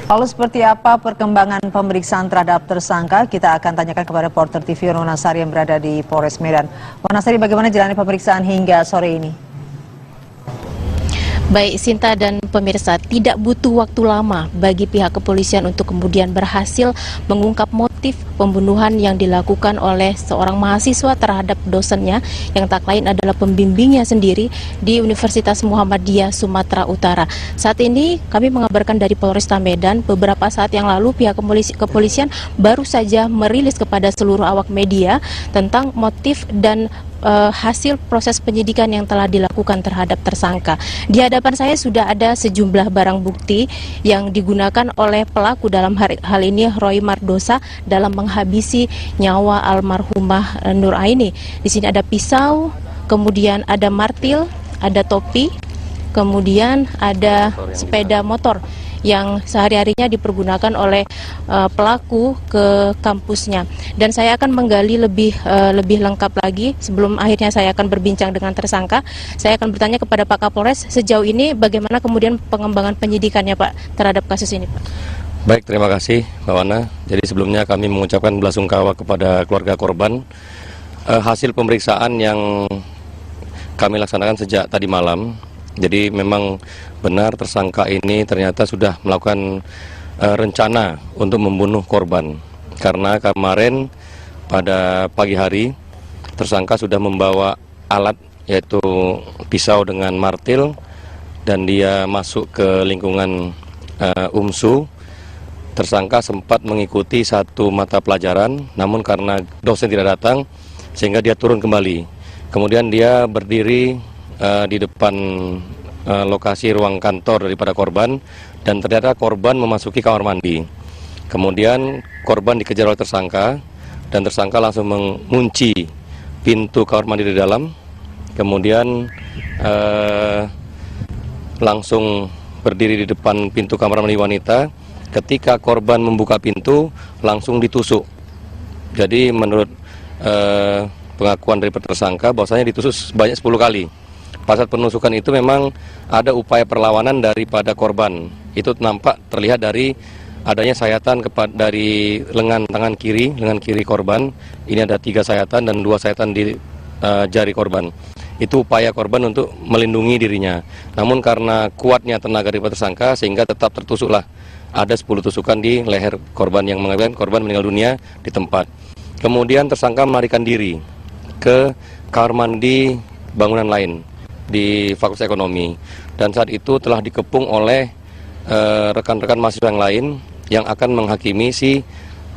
Lalu seperti apa perkembangan pemeriksaan terhadap tersangka? Kita akan tanyakan kepada reporter TV Ono Nasari yang berada di Polres Medan. Ono Nasari, bagaimana jalannya pemeriksaan hingga sore ini? Baik Sinta dan pemirsa, tidak butuh waktu lama bagi pihak kepolisian untuk kemudian berhasil mengungkap motif pembunuhan yang dilakukan oleh seorang mahasiswa terhadap dosennya yang tak lain adalah pembimbingnya sendiri di Universitas Muhammadiyah Sumatera Utara. Saat ini kami mengabarkan dari Polresta Medan, beberapa saat yang lalu pihak kepolisian baru saja merilis kepada seluruh awak media tentang motif dan hasil proses penyidikan yang telah dilakukan terhadap tersangka. Di hadapan saya sudah ada sejumlah barang bukti yang digunakan oleh pelaku, dalam hal ini Roy Mardosa, dalam menghabisi nyawa almarhumah Nur Aini. Di sini ada pisau, kemudian ada martil, ada topi, kemudian ada sepeda motor yang sehari-harinya dipergunakan oleh pelaku ke kampusnya. Dan saya akan menggali lebih lengkap lagi. Sebelum akhirnya saya akan berbincang dengan tersangka, saya akan bertanya kepada Pak Kapolres, sejauh ini bagaimana kemudian pengembangan penyidikannya Pak terhadap kasus ini Pak? Baik, terima kasih Mbak Wana. Jadi sebelumnya kami mengucapkan belasungkawa kepada keluarga korban. Hasil pemeriksaan yang kami laksanakan sejak tadi malam, jadi memang benar tersangka ini ternyata sudah melakukan rencana untuk membunuh korban. Karena kemarin pada pagi hari tersangka sudah membawa alat yaitu pisau dengan martil dan dia masuk ke lingkungan UMSU. Tersangka sempat mengikuti satu mata pelajaran, namun karena dosen tidak datang sehingga dia turun kembali. Kemudian dia berdiri di depan lokasi ruang kantor daripada korban, dan ternyata korban memasuki kamar mandi. Kemudian korban dikejar oleh tersangka dan tersangka langsung mengunci pintu kamar mandi di dalam. Kemudian langsung berdiri di depan pintu kamar mandi wanita. Ketika korban membuka pintu langsung ditusuk. Jadi menurut pengakuan dari tersangka bahwasanya ditusuk sebanyak 10 kali. Pada saat penusukan itu memang ada upaya perlawanan daripada korban. Itu nampak terlihat dari adanya sayatan dari lengan kiri korban. Ini ada 3 sayatan dan 2 sayatan di jari korban. Itu upaya korban untuk melindungi dirinya. Namun karena kuatnya tenaga daripada tersangka sehingga tetap tertusuklah. Ada 10 tusukan di leher korban yang mengakibatkan korban meninggal dunia di tempat. Kemudian tersangka melarikan diri ke kamar mandi bangunan lain di Fakultas Ekonomi, dan saat itu telah dikepung oleh rekan-rekan mahasiswa yang lain yang akan menghakimi si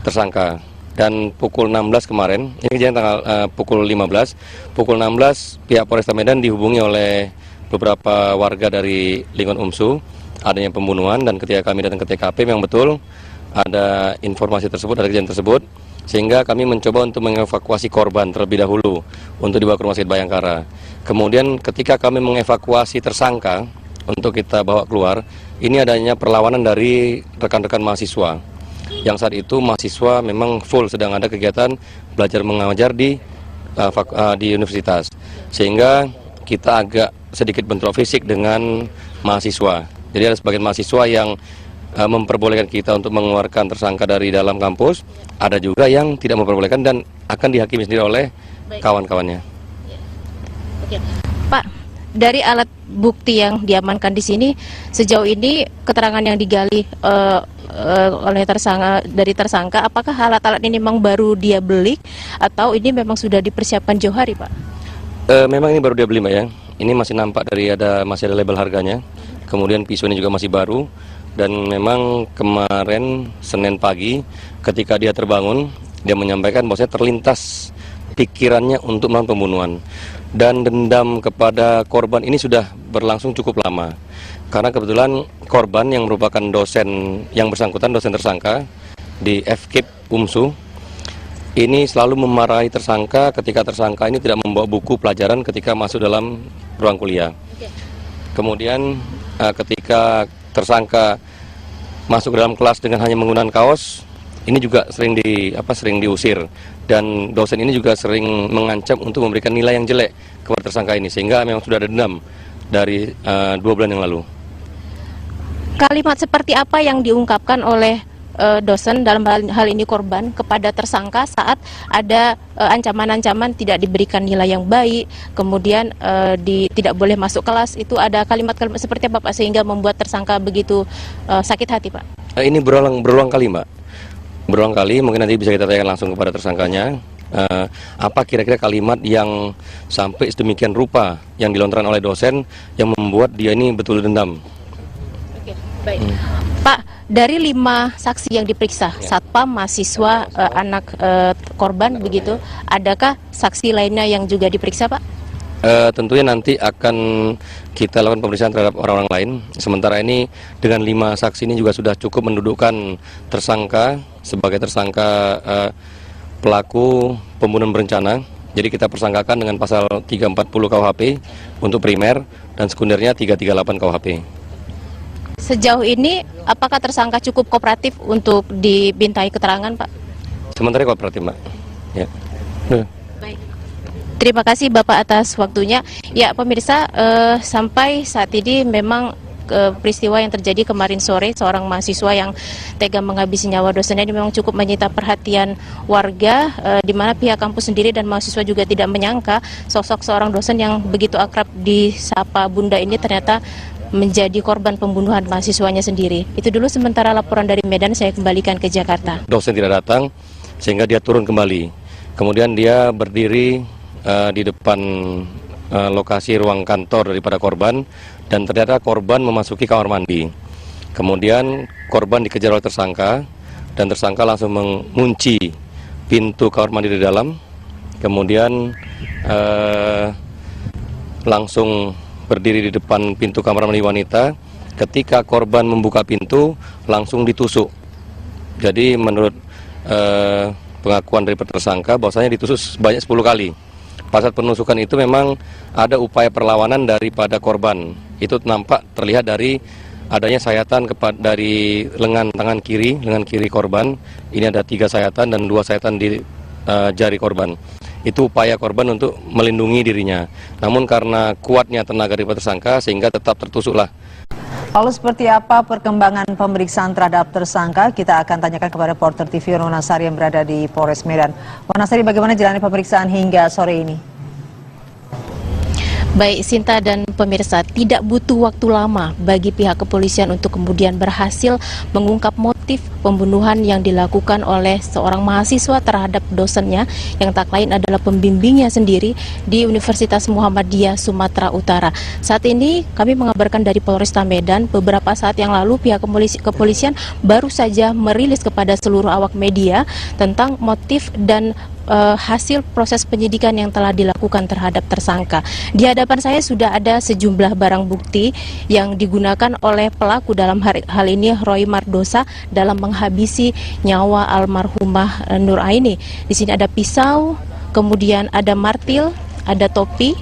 tersangka. Dan pukul 16 kemarin, ini kejadian tanggal pukul 16 pihak Polresta Medan dihubungi oleh beberapa warga dari lingkungan UMSU adanya pembunuhan, dan ketika kami datang ke TKP memang betul ada informasi tersebut, ada kejadian tersebut, sehingga kami mencoba untuk mengevakuasi korban terlebih dahulu untuk dibawa ke Rumah Sakit Bayangkara. Kemudian ketika kami mengevakuasi tersangka untuk kita bawa keluar, ini adanya perlawanan dari rekan-rekan mahasiswa. Yang saat itu mahasiswa memang full sedang ada kegiatan belajar mengajar di universitas. Sehingga kita agak sedikit bentrok fisik dengan mahasiswa. Jadi ada sebagian mahasiswa yang memperbolehkan kita untuk mengeluarkan tersangka dari dalam kampus, ada juga yang tidak memperbolehkan dan akan dihakimi sendiri oleh kawan-kawannya. Oke. Pak, dari alat bukti yang diamankan di sini, sejauh ini keterangan yang digali oleh tersangka, apakah alat-alat ini memang baru dia beli atau ini memang sudah dipersiapkan jauh hari, Pak? Memang ini baru dia beli, Mbak ya. Ini masih nampak masih ada label harganya. Kemudian pisau ini juga masih baru. Dan memang kemarin Senin pagi ketika dia terbangun, dia menyampaikan bahwasanya terlintas pikirannya untuk melakukan pembunuhan. Dan dendam kepada korban ini sudah berlangsung cukup lama. Karena kebetulan korban yang merupakan dosen yang bersangkutan, dosen tersangka di FKIP UMSU, ini selalu memarahi tersangka ketika tersangka ini tidak membawa buku pelajaran ketika masuk dalam ruang kuliah. Kemudian ketika tersangka masuk ke dalam kelas dengan hanya menggunakan kaos, ini juga sering diusir, dan dosen ini juga sering mengancam untuk memberikan nilai yang jelek kepada tersangka ini, sehingga memang sudah ada dendam dari 2 bulan yang lalu. Kalimat seperti apa yang diungkapkan oleh dosen dalam hal ini korban kepada tersangka saat ada ancaman-ancaman tidak diberikan nilai yang baik, kemudian tidak boleh masuk kelas, itu ada kalimat-kalimat seperti apa Pak sehingga membuat tersangka begitu sakit hati Pak? Ini berulang kali Mbak, berulang kali, mungkin nanti bisa kita tanyakan langsung kepada tersangkanya. Apa kira-kira kalimat yang sampai sedemikian rupa yang dilontarkan oleh dosen yang membuat dia ini betul dendam. Oke, baik. Pak, dari 5 saksi yang diperiksa, satpam, mahasiswa, anak korban begitu, adakah saksi lainnya yang juga diperiksa Pak? Tentunya nanti akan kita lakukan pemeriksaan terhadap orang-orang lain. Sementara ini dengan 5 saksi ini juga sudah cukup mendudukkan tersangka sebagai tersangka pelaku pembunuhan berencana. Jadi kita persangkakan dengan pasal 340 KUHP untuk primer dan sekundernya 338 KUHP. Sejauh ini apakah tersangka cukup kooperatif untuk dimintai keterangan Pak? Sementara kooperatif Mbak. Ya. Baik. Terima kasih Bapak atas waktunya. Ya pemirsa, sampai saat ini memang peristiwa yang terjadi kemarin sore, seorang mahasiswa yang tega menghabisi nyawa dosennya ini memang cukup menyita perhatian warga, di mana pihak kampus sendiri dan mahasiswa juga tidak menyangka sosok seorang dosen yang begitu akrab disapa Bunda ini ternyata menjadi korban pembunuhan mahasiswanya sendiri. Itu dulu sementara laporan dari Medan, saya kembalikan ke Jakarta. Dosen tidak datang sehingga dia turun kembali. Kemudian dia berdiri di depan lokasi ruang kantor daripada korban dan ternyata korban memasuki kamar mandi. Kemudian korban dikejar oleh tersangka dan tersangka langsung mengunci pintu kamar mandi di dalam. Kemudian langsung berdiri di depan pintu kamar mandi wanita. Ketika korban membuka pintu langsung ditusuk. Jadi menurut pengakuan dari tersangka bahwasanya ditusuk sebanyak 10 kali. Pada saat penusukan itu memang ada upaya perlawanan daripada korban. Itu nampak terlihat dari adanya sayatan dari lengan kiri korban. Ini ada 3 sayatan dan 2 sayatan di jari korban. Itu upaya korban untuk melindungi dirinya. Namun karena kuatnya tenaga dari tersangka sehingga tetap tertusuklah. Lalu seperti apa perkembangan pemeriksaan terhadap tersangka? Kita akan tanyakan kepada reporter TV Wanasari yang berada di Polres Medan. Wanasari, bagaimana jalannya pemeriksaan hingga sore ini? Baik Sinta dan pemirsa, tidak butuh waktu lama bagi pihak kepolisian untuk kemudian berhasil mengungkap motif pembunuhan yang dilakukan oleh seorang mahasiswa terhadap dosennya yang tak lain adalah pembimbingnya sendiri di Universitas Muhammadiyah Sumatera Utara. Saat ini kami mengabarkan dari Polresta Medan, beberapa saat yang lalu pihak kepolisian baru saja merilis kepada seluruh awak media tentang motif dan hasil proses penyidikan yang telah dilakukan terhadap tersangka. Di hadapan saya sudah ada sejumlah barang bukti yang digunakan oleh pelaku, dalam hal ini Roy Mardosa, dalam menghabisi nyawa almarhumah Nur Aini. Di sini ada pisau, kemudian ada martil, ada topi,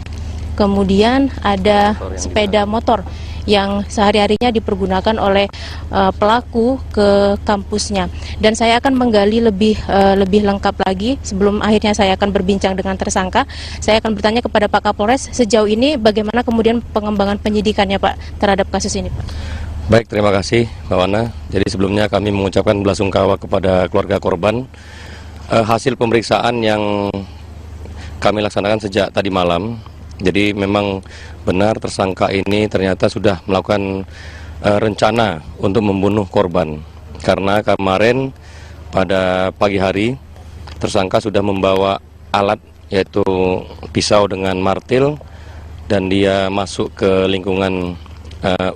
kemudian ada sepeda motor yang sehari-harinya dipergunakan oleh pelaku ke kampusnya. Dan saya akan menggali lebih lengkap lagi. Sebelum akhirnya saya akan berbincang dengan tersangka, saya akan bertanya kepada Pak Kapolres, sejauh ini bagaimana kemudian pengembangan penyidikannya Pak terhadap kasus ini Pak? Baik, terima kasih Mbak Wana. Jadi sebelumnya kami mengucapkan belasungkawa kepada keluarga korban. Hasil pemeriksaan yang kami laksanakan sejak tadi malam, jadi memang benar tersangka ini ternyata sudah melakukan rencana untuk membunuh korban. Karena kemarin pada pagi hari tersangka sudah membawa alat yaitu pisau dengan martil dan dia masuk ke lingkungan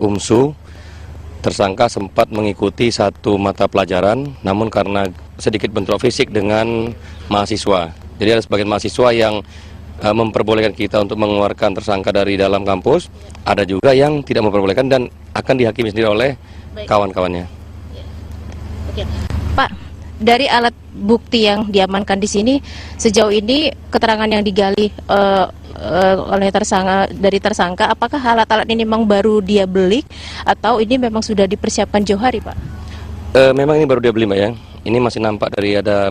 UMSU. Tersangka sempat mengikuti satu mata pelajaran, namun karena sedikit bentrok fisik dengan mahasiswa. Jadi ada sebagian mahasiswa yang memperbolehkan kita untuk mengeluarkan tersangka dari dalam kampus, ada juga yang tidak memperbolehkan dan akan dihakimi sendiri oleh kawan-kawannya. Oke. Pak, dari alat bukti yang diamankan di sini, sejauh ini keterangan yang digali oleh tersangka, apakah alat-alat ini memang baru dia beli atau ini memang sudah dipersiapkan jauh hari, Pak? Memang ini baru dia beli, Mbak ya. Ini masih nampak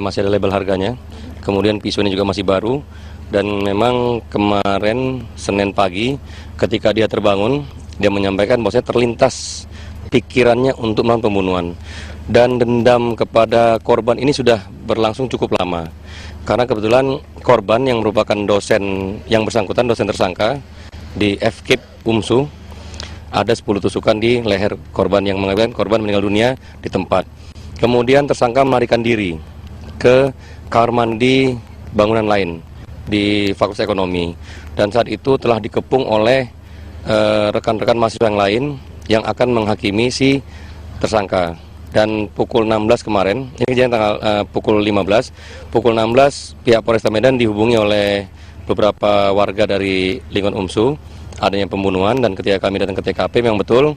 masih ada label harganya. Kemudian pisau ini juga masih baru. Dan memang kemarin Senin pagi ketika dia terbangun, dia menyampaikan bahwasanya terlintas pikirannya untuk melakukan pembunuhan. Dan dendam kepada korban ini sudah berlangsung cukup lama. Karena kebetulan korban yang merupakan dosen yang bersangkutan, dosen tersangka di FKIP UMSU, ada 10 tusukan di leher korban yang mengakibatkan korban meninggal dunia di tempat. Kemudian tersangka melarikan diri ke kamar mandi bangunan lain di Fakultas Ekonomi, dan saat itu telah dikepung oleh rekan-rekan mahasiswa yang lain yang akan menghakimi si tersangka. Dan pukul 16 kemarin, ini kejadian tanggal pukul 15 pihak Polresta Medan dihubungi oleh beberapa warga dari lingkungan UMSU adanya pembunuhan, dan ketika kami datang ke TKP memang betul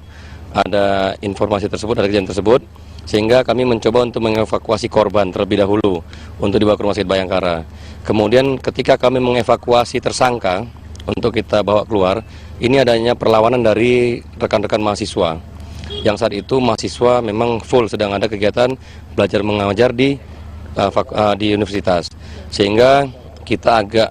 ada informasi tersebut, ada kejadian tersebut, sehingga kami mencoba untuk mengevakuasi korban terlebih dahulu untuk dibawa ke Rumah Sakit Bayangkara. Kemudian ketika kami mengevakuasi tersangka untuk kita bawa keluar, ini adanya perlawanan dari rekan-rekan mahasiswa yang saat itu mahasiswa memang full sedang ada kegiatan belajar mengajar di universitas, sehingga kita agak